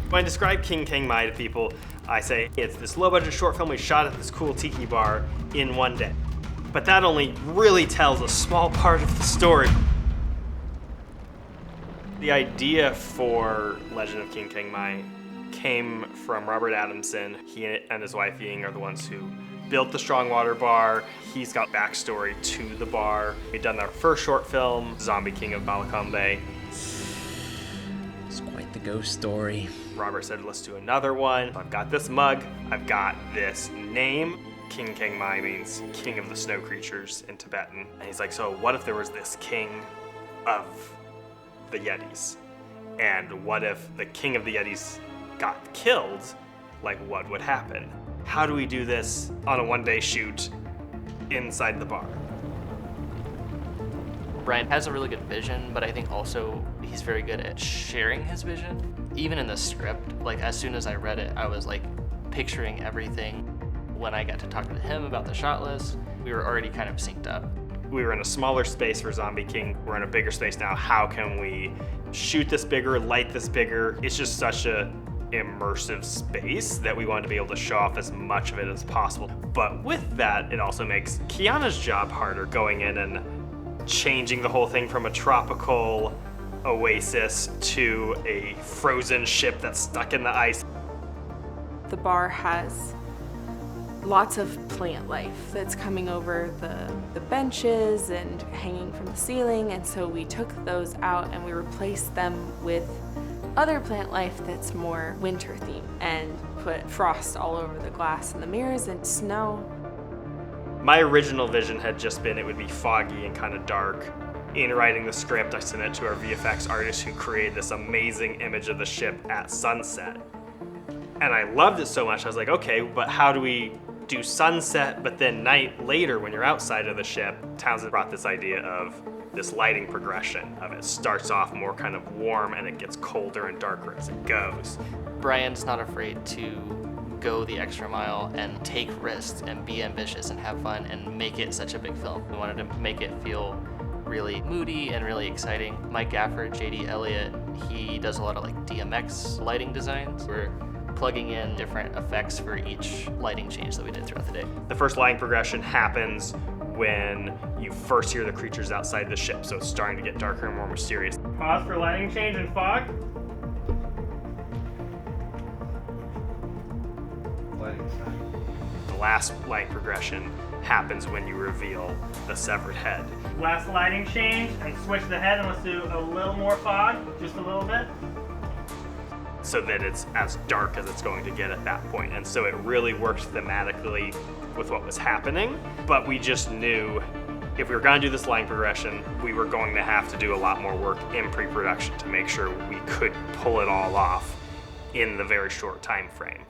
When I describe King Kang-Mi to people, I say it's this low-budget short film we shot at this cool tiki bar in one day. But that only really tells a small part of the story. The idea for Legend of King Kang-Mi came from Robert Adamson. He and his wife Ying are the ones who built the Strongwater bar. He's got backstory to the bar. We'd done our first short film, Zombie King of Balakambe. It's quite the ghost story. Robert said, let's do another one. I've got this mug, I've got this name. King Kang-Mi means king of the snow creatures in Tibetan. And he's like, so what if there was this king of the Yetis? And what if the king of the Yetis got killed? Like, what would happen? How do we do this on a one-day shoot inside the bar? Brian has a really good vision, but I think also he's very good at sharing his vision. Even in the script, like as soon as I read it, I was like picturing everything. When I got to talk to him about the shot list, we were already kind of synced up. We were in a smaller space for Zombie King. We're in a bigger space now. How can we shoot this bigger, light this bigger? It's just such a immersive space that we wanted to be able to show off as much of it as possible. But with that, it also makes Kiana's job harder, going in and changing the whole thing from a tropical oasis to a frozen ship that's stuck in the ice. The bar has lots of plant life that's coming over the benches and hanging from the ceiling, and so we took those out and we replaced them with other plant life that's more winter themed and put frost all over the glass and the mirrors and snow. My original vision had just been it would be foggy and kind of dark. In writing the script, I sent it to our VFX artist who created this amazing image of the ship at sunset. And I loved it so much, I was like, okay, but how do we do sunset, but then night later when you're outside of the ship? Townsend brought this idea of this lighting progression of it starts off more kind of warm and it gets colder and darker as it goes. Brian's not afraid to go the extra mile and take risks and be ambitious and have fun and make it such a big film. We wanted to make it feel really moody and really exciting. My gaffer, JD Elliott, he does a lot of like DMX lighting designs. We're plugging in different effects for each lighting change that we did throughout the day. The first lighting progression happens when you first hear the creatures outside the ship, so it's starting to get darker and more mysterious. Pause for lighting change in fog. The last light progression happens when you reveal the severed head. Last lighting change and switch the head, and let's do a little more fog, just a little bit, so that it's as dark as it's going to get at that point. And so it really worked thematically with what was happening, but we just knew if we were gonna do this line progression, we were going to have to do a lot more work in pre-production to make sure we could pull it all off in the very short time frame.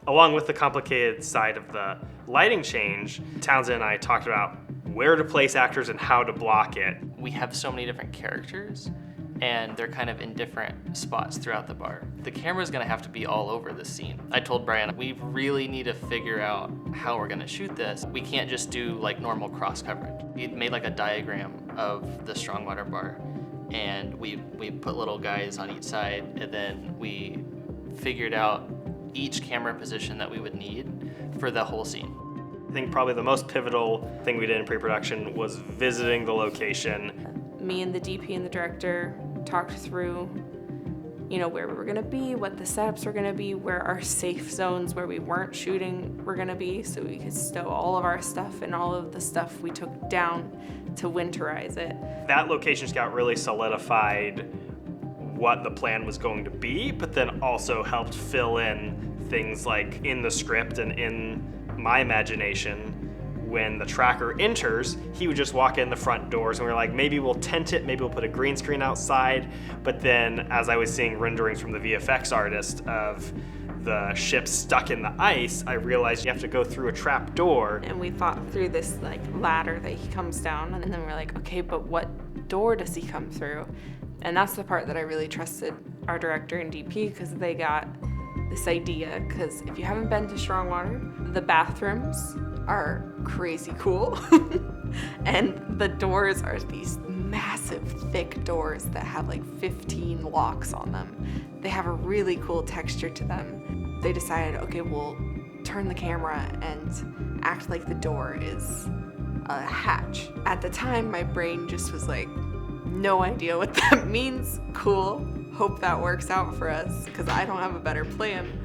Along with the complicated side of the lighting change, Townsend and I talked about where to place actors and how to block it. We have so many different characters and they're kind of in different spots throughout the bar. The camera's gonna have to be all over the scene. I told Brian, we really need to figure out how we're gonna shoot this. We can't just do like normal cross coverage. We made like a diagram of the Strongwater bar and we put little guys on each side, and then we figured out each camera position that we would need for the whole scene. I think probably the most pivotal thing we did in pre-production was visiting the location. Me and the DP and the director talked through, you know, where we were gonna be, what the setups were gonna be, where our safe zones where we weren't shooting were gonna be, so we could stow all of our stuff and all of the stuff we took down to winterize it. That location scout really solidified what the plan was going to be, but then also helped fill in things like in the script and in my imagination. When the tracker enters, he would just walk in the front doors, and we were like, maybe we'll tent it, maybe we'll put a green screen outside. But then as I was seeing renderings from the VFX artist of the ship stuck in the ice, I realized you have to go through a trap door. And we thought through this like ladder that he comes down, and then we're like, okay, but what door does he come through? And that's the part that I really trusted our director and DP, because they got this idea, because if you haven't been to Strongwater, the bathrooms are crazy cool. And the doors are these massive, thick doors that have like 15 locks on them. They have a really cool texture to them. They decided, okay, we'll turn the camera and act like the door is a hatch. At the time, my brain just was like, no idea what that means. Cool. Hope that works out for us, because I don't have a better plan.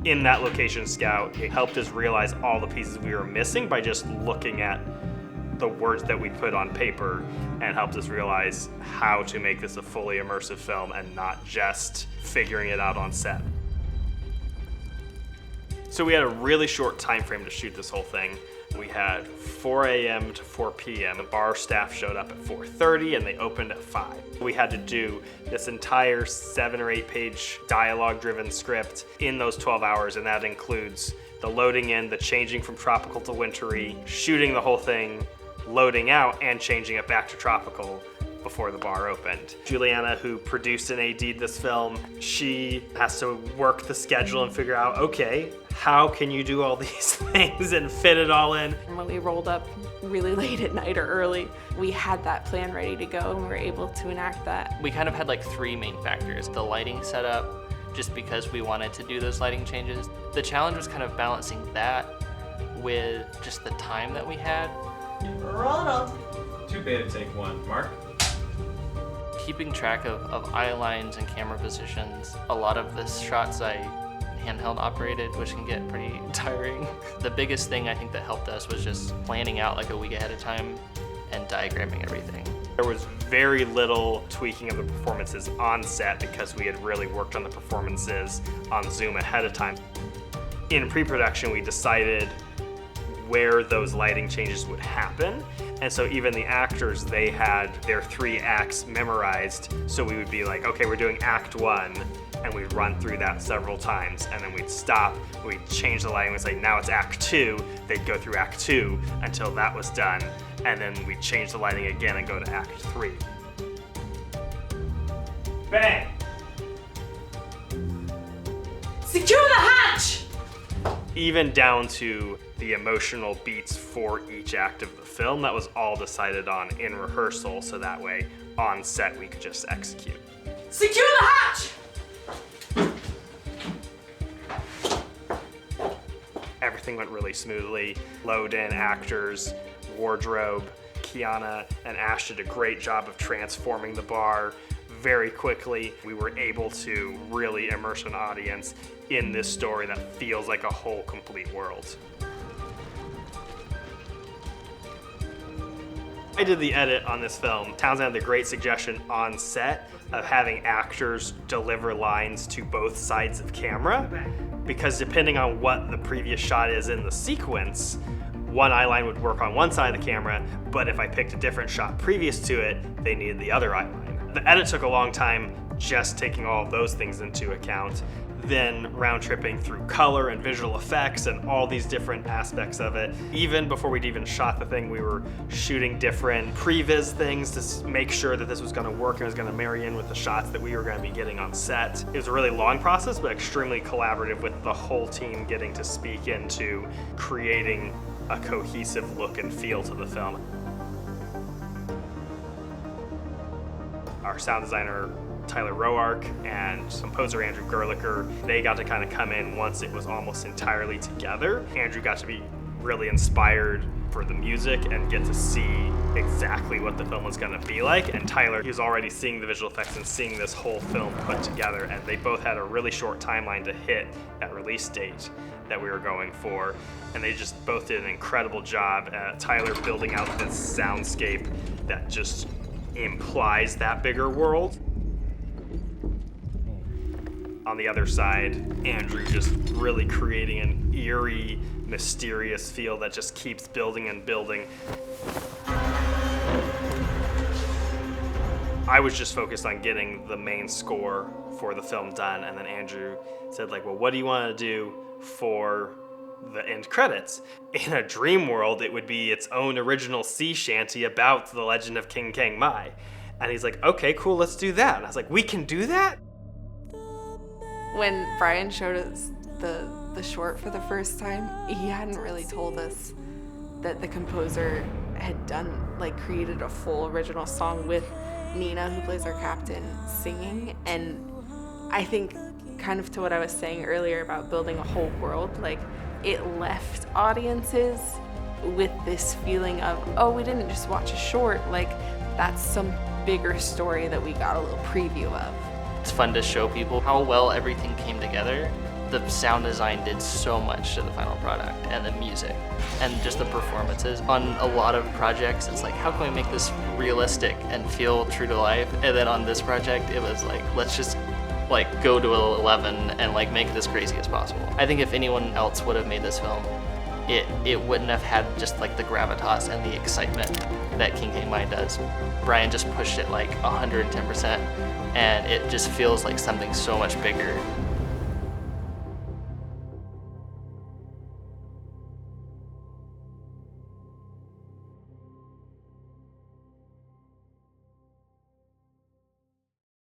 In that location scout, it helped us realize all the pieces we were missing by just looking at the words that we put on paper, and helped us realize how to make this a fully immersive film and not just figuring it out on set. So we had a really short time frame to shoot this whole thing. We had 4 a.m. to 4 p.m. The bar staff showed up at 4:30 and they opened at 5. We had to do this entire 7 or 8 page dialogue-driven script in those 12 hours, and that includes the loading in, the changing from tropical to wintry, shooting the whole thing, loading out, and changing it back to tropical before the bar opened. Juliana, who produced and AD'd this film, she has to work the schedule and figure out, okay, how can you do all these things and fit it all in? And when we rolled up really late at night or early, we had that plan ready to go and we were able to enact that. We kind of had like 3 main factors. The lighting setup, just because we wanted to do those lighting changes. The challenge was kind of balancing that with just the time that we had. Too bad to take one. Mark? Keeping track of eye lines and camera positions. A lot of the shots I handheld operated, which can get pretty tiring. The biggest thing I think that helped us was just planning out like a week ahead of time and diagramming everything. There was very little tweaking of the performances on set because we had really worked on the performances on Zoom ahead of time. In pre-production, we decided where those lighting changes would happen. And so even the actors, they had their 3 acts memorized. So we would be like, okay, we're doing act 1, and we'd run through that several times, and then we'd stop, we'd change the lighting, we'd say, now it's act 2. They'd go through act 2 until that was done, and then we'd change the lighting again and go to act 3. Bang! Secure the hatch! Even down to the emotional beats for each act of the film, that was all decided on in rehearsal, so that way on set we could just execute. Secure the hatch! Everything went really smoothly. Load in actors, wardrobe. Kiana and Ash did a great job of transforming the bar very quickly. We were able to really immerse an audience in this story that feels like a whole complete world. I did the edit on this film. Townsend had the great suggestion on set of having actors deliver lines to both sides of camera, because depending on what the previous shot is in the sequence, one eye line would work on one side of the camera, but if I picked a different shot previous to it, they needed the other eye line. The edit took a long time just taking all of those things into account, then round-tripping through color and visual effects and all these different aspects of it. Even before we'd even shot the thing, we were shooting different previs things to make sure that this was gonna work and was gonna marry in with the shots that we were gonna be getting on set. It was a really long process, but extremely collaborative, with the whole team getting to speak into creating a cohesive look and feel to the film. Our sound designer, Tyler Roark, and composer Andrew Gerlicher, they got to kind of come in once it was almost entirely together. Andrew got to be really inspired for the music and get to see exactly what the film was going to be like. And Tyler, he was already seeing the visual effects and seeing this whole film put together, and they both had a really short timeline to hit that release date that we were going for. And they just both did an incredible job. Tyler building out this soundscape that just implies that bigger world. On the other side, Andrew just really creating an eerie, mysterious feel that just keeps building and building. I was just focused on getting the main score for the film done, and then Andrew said, like, well, what do you want to do for the end credits? In a dream world, it would be its own original sea shanty about the Legend of King Kang-Mi. And he's like, okay, cool, let's do that. And I was like, we can do that? When Brian showed us the short for the first time, he hadn't really told us that the composer had created a full original song with Nina, who plays our captain, singing. And I think, kind of to what I was saying earlier about building a whole world, like, it left audiences with this feeling of, oh, we didn't just watch a short, like, that's some bigger story that we got a little preview of. It's fun to show people how well everything came together. The sound design did so much to the final product, and the music, and just the performances. On a lot of projects, it's like, how can we make this realistic and feel true to life? And then on this project, it was like, let's just go to 11 and make it as crazy as possible. I think if anyone else would have made this film, it wouldn't have had just the gravitas and the excitement that King Kang-Mi does. Brian just pushed it 110%, and it just feels like something so much bigger